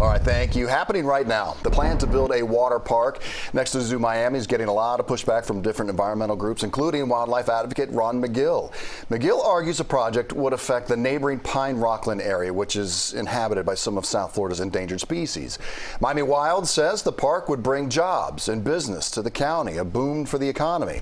All right, thank you. Happening right now, the plan to build a water park next to Zoo Miami is getting a lot of pushback from different environmental groups, including wildlife advocate Ron Magill. Magill argues the project would affect the neighboring Pine Rockland area, which is inhabited by some of South Florida's endangered species. Miami Wild says the park would bring jobs and business to the county, a boom for the economy.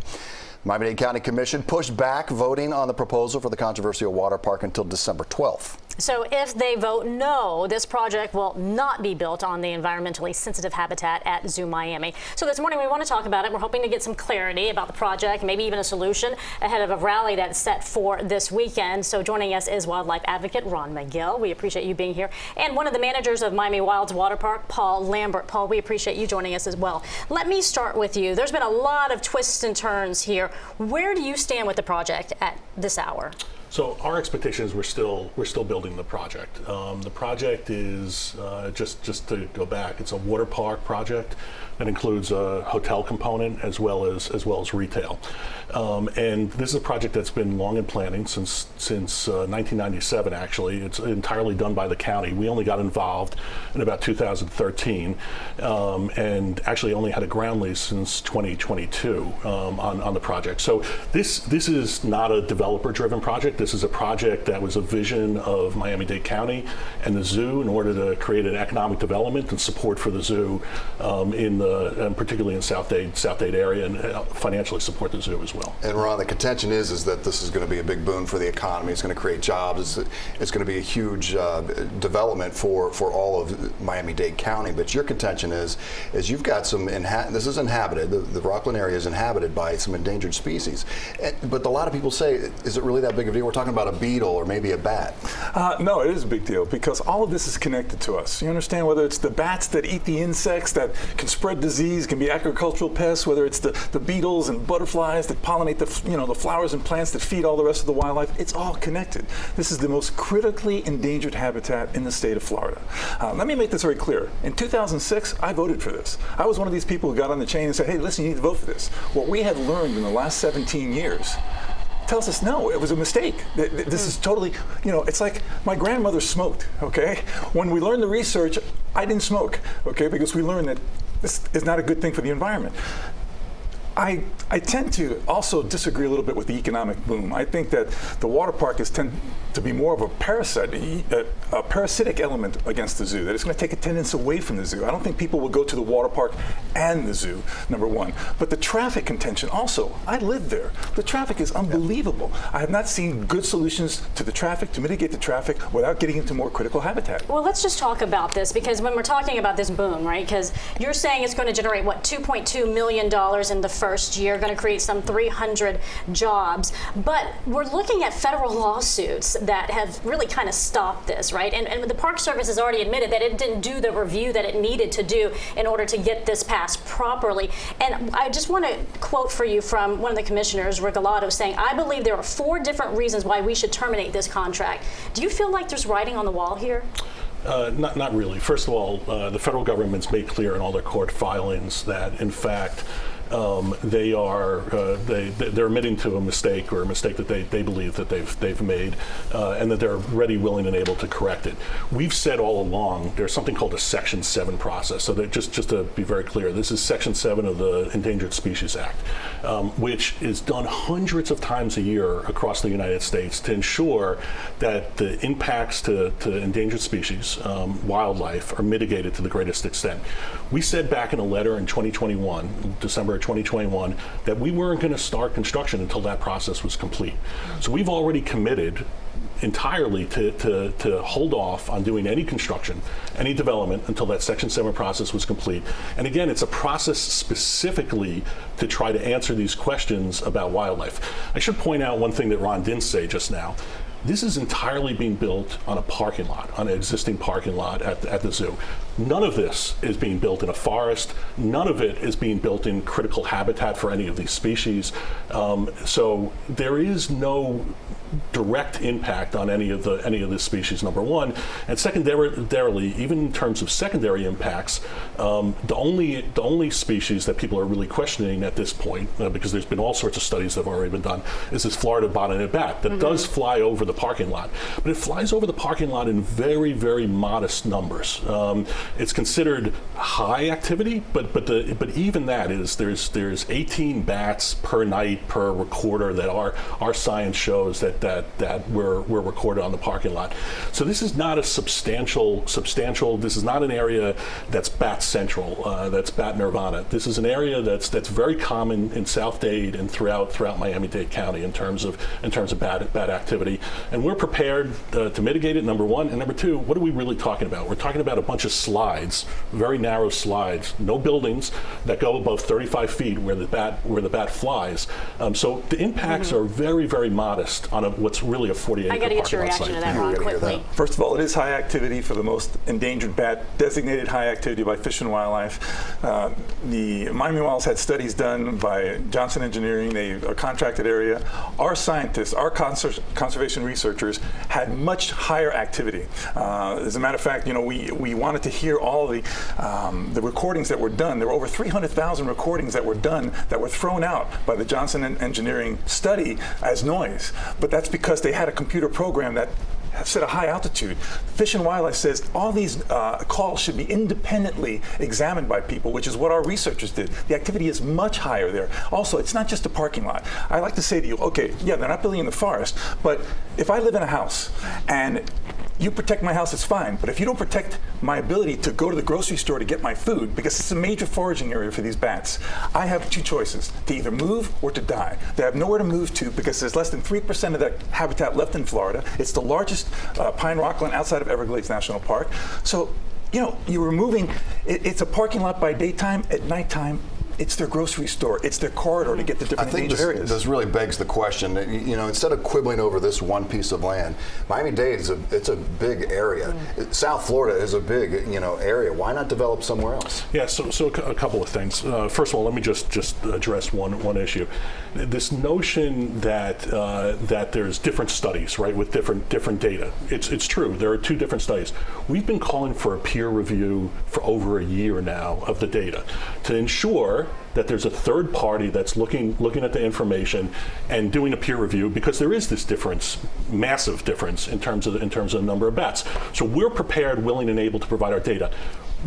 Miami-Dade County Commission pushed back voting on the proposal for the controversial water park until December 12th. So if they vote no, this project will not be built on the environmentally sensitive habitat at Zoo Miami. So this morning we want to talk about it. We're hoping to get some clarity about the project, maybe even a solution ahead of a rally that's set for this weekend. So joining us is wildlife advocate Ron Magill. We appreciate you being here. And one of the managers of Miami Wild's Water Park, Paul Lambert. Paul, we appreciate you joining us as well. Let me start with you. There's been a lot of twists and turns here. Where do you stand with the project at this hour? So our expectation is we're still building the project. The project is just to go back. It's a water park project that includes a hotel component as well as retail. And this is a project that's been long in planning since 1997. Actually, it's entirely done by the county. We only got involved in about 2013, and actually only had a ground lease since 2022 on the project. So this is not a developer-driven project. This is a project that was a vision of Miami-Dade County and the zoo in order to create an economic development and support for the zoo particularly in South Dade area, and financially support the zoo as well. And Ron, the contention is that this is going to be a big boon for the economy. It's going to create jobs. It's going to be a huge development for all of Miami-Dade County. But your contention is you've got some, this is inhabited, the Rockland area is inhabited by some endangered species. But a lot of people say, is it really that big of a deal? We're talking about a beetle or maybe a bat. No, it is a big deal because all of this is connected to us. You understand, whether it's the bats that eat the insects that can spread disease, can be agricultural pests, whether it's the beetles and butterflies that pollinate the flowers and plants that feed all the rest of the wildlife, it's all connected. This is the most critically endangered habitat in the state of Florida. Let me make this very clear. In 2006, I voted for this. I was one of these people who got on the chain and said, hey, listen, you need to vote for this. What we have learned in the last 17 years tells us no, it was a mistake. This is totally, it's like my grandmother smoked, okay? When we learned the research, I didn't smoke, okay? Because we learned that this is not a good thing for the environment. I tend to also disagree a little bit with the economic boom. I think that the water park tend to be more of a parasitic element against the zoo, that it's going to take attendance away from the zoo. I don't think people will go to the water park and the zoo, number one. But the traffic contention also, I live there. The traffic is unbelievable. I have not seen good solutions to the traffic, to mitigate the traffic without getting into more critical habitat. Well, let's just talk about this, because when we're talking about this boom, right, because you're saying it's going to generate, what, $2.2 million in the first year, going to create some 300 jobs. But we're looking at federal lawsuits that have really kind of stopped this, right? And the Park Service has already admitted that it didn't do the review that it needed to do in order to get this passed properly. And I just want to quote for you from one of the commissioners, Regalado, saying, I believe there are 4 different reasons why we should terminate this contract. Do you feel like there's writing on the wall here? Not really. First of all, the federal government's made clear in all their court filings that, in fact, they're admitting to a mistake, or a mistake that they believe that they've made, and that they're ready, willing, and able to correct it. We've said all along there's something called a Section 7 process. So that just to be very clear, this is Section 7 of the Endangered Species Act, which is done hundreds of times a year across the United States to ensure that the impacts to endangered species, wildlife, are mitigated to the greatest extent. We said back in a letter in 2021, December 2021, that we weren't going to start construction until that process was complete. So we've already committed entirely to hold off on doing any construction, any development, until that Section 7 process was complete. And again, it's a process specifically to try to answer these questions about wildlife. I should point out one thing that Ron didn't say just now. This is entirely being built on a parking lot, on an existing parking lot at the zoo. None of this is being built in a forest. None of it is being built in critical habitat for any of these species. So there is no direct impact on any of the species, number one. And secondarily, even in terms of secondary impacts, the only species that people are really questioning at this point, because there's been all sorts of studies that have already been done, is this Florida bonneted bat that does fly over the parking lot. But it flies over the parking lot in very, very modest numbers. It's considered high activity, but even that is there's 18 bats per night per recorder that our science shows that were recorded on the parking lot. So this is not a substantial. This is not an area that's bat central. That's bat nirvana. This is an area that's very common in South Dade and throughout Miami-Dade County in terms of bat activity, and we're prepared to mitigate it. Number one, and number two, what are we really talking about? We're talking about a bunch of slides, very narrow slides, no buildings that go above 35 feet where the bat flies. So the impacts are very, very modest on what's really a 48-acre parking lot. I got to get your reaction to that, Ron, quickly. First of all, it is high activity for the most endangered bat, designated high activity by Fish and Wildlife. The Miami Wells had studies done by Johnson Engineering, a contracted area. Our scientists, our conservation researchers had much higher activity. As a matter of fact, we wanted to hear all the recordings that were done. There were over 300,000 recordings that were done that were thrown out by the Johnson Engineering study as noise. But that's because they had a computer program that set a high altitude. Fish and Wildlife says all these calls should be independently examined by people, which is what our researchers did. The activity is much higher there. Also, it's not just a parking lot. I like to say to you, okay, yeah, they're not building in the forest, but if I live in a house and you protect my house, it's fine. But if you don't protect my ability to go to the grocery store to get my food, because it's a major foraging area for these bats, I have two choices: to either move or to die. They have nowhere to move to because there's less than 3% of that habitat left in Florida. It's the largest pine rockland outside of Everglades National Park. So, you're removing, it's a parking lot by daytime. At nighttime, it's their grocery store. It's their corridor to get to different endangered areas. This really begs the question. Instead of quibbling over this one piece of land, Miami-Dade it's a big area. South Florida is a big area. Why not develop somewhere else? Yeah. So a couple of things. First of all, let me just address one issue. This notion that there's different studies, right, with different data. It's true. There are two different studies. We've been calling for a peer review for over a year now of the data to ensure that there's a third party that's looking at the information and doing a peer review, because there is this difference, massive difference in terms of the number of bats. So we're prepared, willing, and able to provide our data.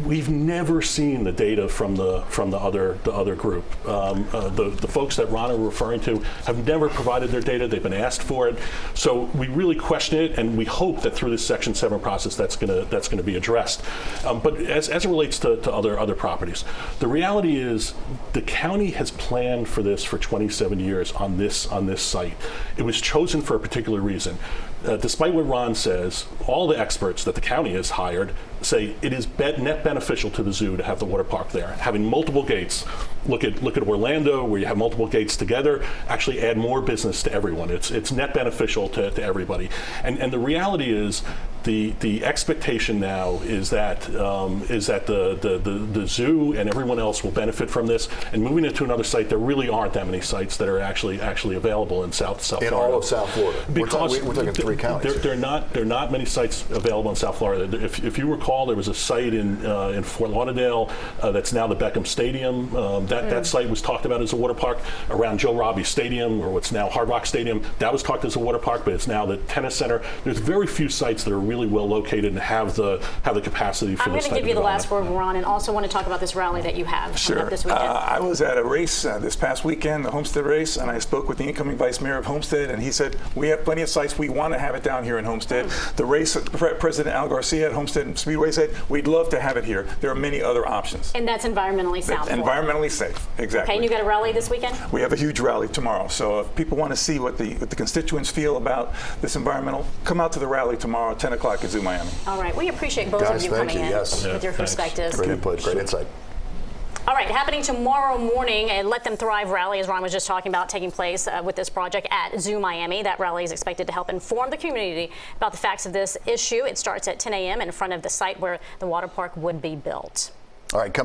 We've never seen the data from the other group. The folks that Ron are referring to have never provided their data. They've been asked for it. So we really question it, and we hope that through this Section 7 process that's going to be addressed. But as it relates to other properties, the reality is the county has planned for this for 27 years on this site. It was chosen for a particular reason. Despite what Ron says, all the experts that the county has hired say it is net beneficial to the zoo to have the water park there. Having multiple gates, look at Orlando, where you have multiple gates together, actually add more business to everyone. It's net beneficial to everybody. And the reality is, the expectation now is that the zoo and everyone else will benefit from this. And moving it to another site, there really aren't that many sites that are actually available in South Florida. In all of South Florida, because we're talking 3 counties. There are not many sites available in South Florida. If you recall, there was a site in Fort Lauderdale that's now the Beckham Stadium. That site was talked about as a water park around Joe Robbie Stadium, or what's now Hard Rock Stadium. That was talked as a water park, but it's now the tennis center. There's very few sites that are really well located and have the capacity for this. I'm going to give you the last word, Ron, and also want to talk about this rally that you have coming up this weekend. I was at a race this past weekend, the Homestead race, and I spoke with the incoming vice mayor of Homestead, and he said, we have plenty of sites. We want to have it down here in Homestead. The race, President Al Garcia at Homestead Speedway said, we'd love to have it here. There are many other options. And that's environmentally sound. Environmentally safe, exactly. Okay, and you got a rally this weekend? We have a huge rally tomorrow. So if people want to see what the constituents feel about this environmental, come out to the rally tomorrow at 10 o'clock at Zoo Miami. All right, we appreciate both of you coming in with your perspectives. Great input, great insight. All right, happening tomorrow morning, a Let Them Thrive rally, as Ron was just talking about, taking place with this project at Zoo Miami. That rally is expected to help inform the community about the facts of this issue. It starts at 10 a.m. in front of the site where the water park would be built. All right, coming